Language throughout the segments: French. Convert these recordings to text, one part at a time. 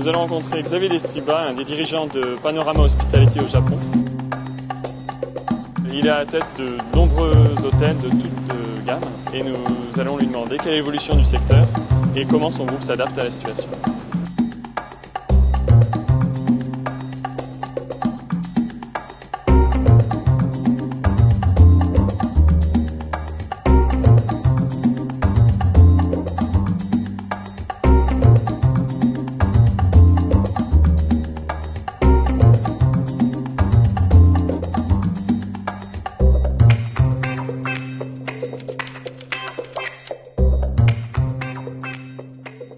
nous allons rencontrer Xavier Destriba, un des dirigeants de Panorama Hospitality au Japon. Il est à la tête de nombreux hôtels de toute gamme et nous allons lui demander quelle est l'évolution du secteur et comment son groupe s'adapte à la situation.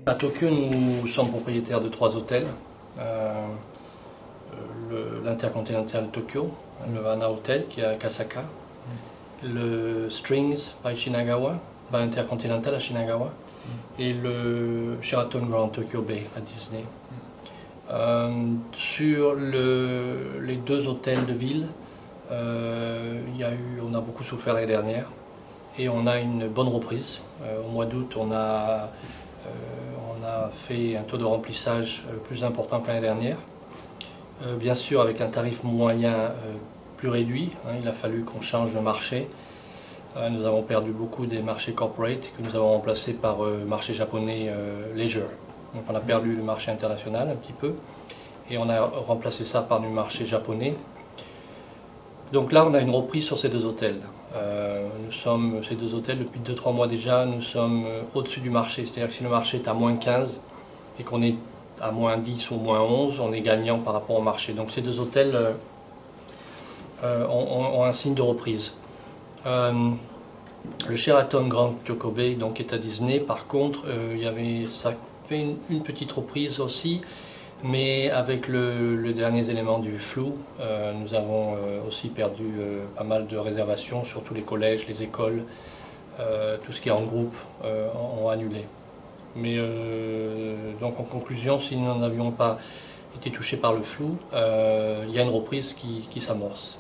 À Tokyo, nous sommes propriétaires de 3 hôtels. L'Intercontinental Tokyo, le Hana Hotel qui est à Kasaka, le Strings by Shinagawa, Intercontinental à Shinagawa, et le Sheraton Grand Tokyo Bay à Disney. Sur les 2 hôtels de ville, on a beaucoup souffert l'année dernière et on a une bonne reprise. Au mois d'août, on a fait un taux de remplissage plus important que l'année dernière. Bien sûr avec un tarif moyen plus réduit, il a fallu qu'on change de marché. Nous avons perdu beaucoup des marchés corporate que nous avons remplacés par marché japonais leisure. Donc on a perdu le marché international un petit peu et on a remplacé ça par du marché japonais. Donc là on a une reprise sur ces 2 hôtels. Ces 2 hôtels, depuis 2-3 mois déjà, nous sommes au-dessus du marché. C'est-à-dire que si le marché est à moins 15 et qu'on est à moins 10 ou moins 11, on est gagnant par rapport au marché. Donc ces 2 hôtels ont un signe de reprise. Le Sheraton Grand Tokyo Bay donc, est à Disney. Par contre, ça fait une petite reprise aussi. Mais avec les derniers éléments du flou, nous avons aussi perdu pas mal de réservations, surtout les collèges, les écoles, tout ce qui est en groupe ont annulé. Mais donc en conclusion, si nous n'avions pas été touchés par le flou, il y a une reprise qui s'amorce.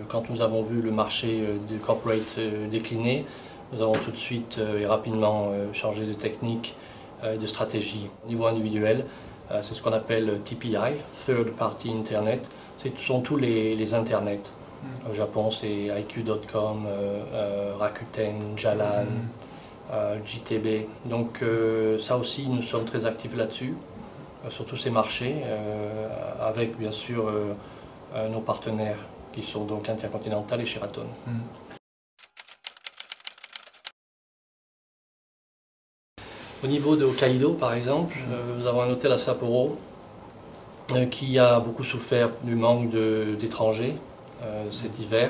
Quand nous avons vu le marché du corporate décliner, nous avons tout de suite et rapidement changé de technique et de stratégie. Au niveau individuel, c'est ce qu'on appelle TPI, Third Party Internet. Ce sont tous les internets. Au Japon, c'est IQ.com, Rakuten, Jalan, JTB. Donc ça aussi, nous sommes très actifs là-dessus, sur tous ces marchés, avec bien sûr nos partenaires qui sont donc Intercontinental et Sheraton. Au niveau de Hokkaido, par exemple, nous avons un hôtel à Sapporo qui a beaucoup souffert du manque d'étrangers cet hiver.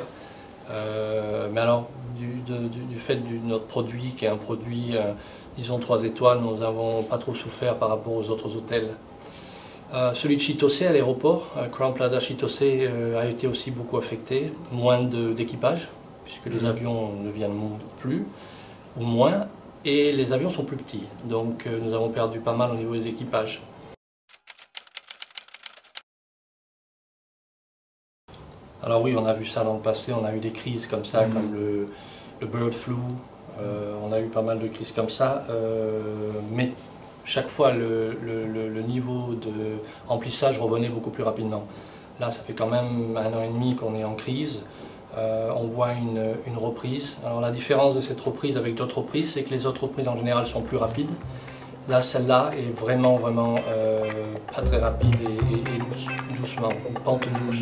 Mais alors, du fait de notre produit, qui est un produit, disons 3 étoiles, nous n'avons pas trop souffert par rapport aux autres hôtels. Celui de Chitose à l'aéroport, Crowne Plaza Chitose, a été aussi beaucoup affecté, moins d'équipage, puisque les avions ne viennent plus, ou moins. Et les avions sont plus petits, donc nous avons perdu pas mal au niveau des équipages. Alors oui, on a vu ça dans le passé, on a eu des crises comme ça, comme le bird flu, on a eu pas mal de crises comme ça, mais chaque fois le niveau de remplissage revenait beaucoup plus rapidement. Là, ça fait quand même 1 an et demi qu'on est en crise. On voit une reprise. Alors la différence de cette reprise avec d'autres reprises, c'est que les autres reprises en général sont plus rapides. Là, celle-là est vraiment pas très rapide et doucement, une pente douce.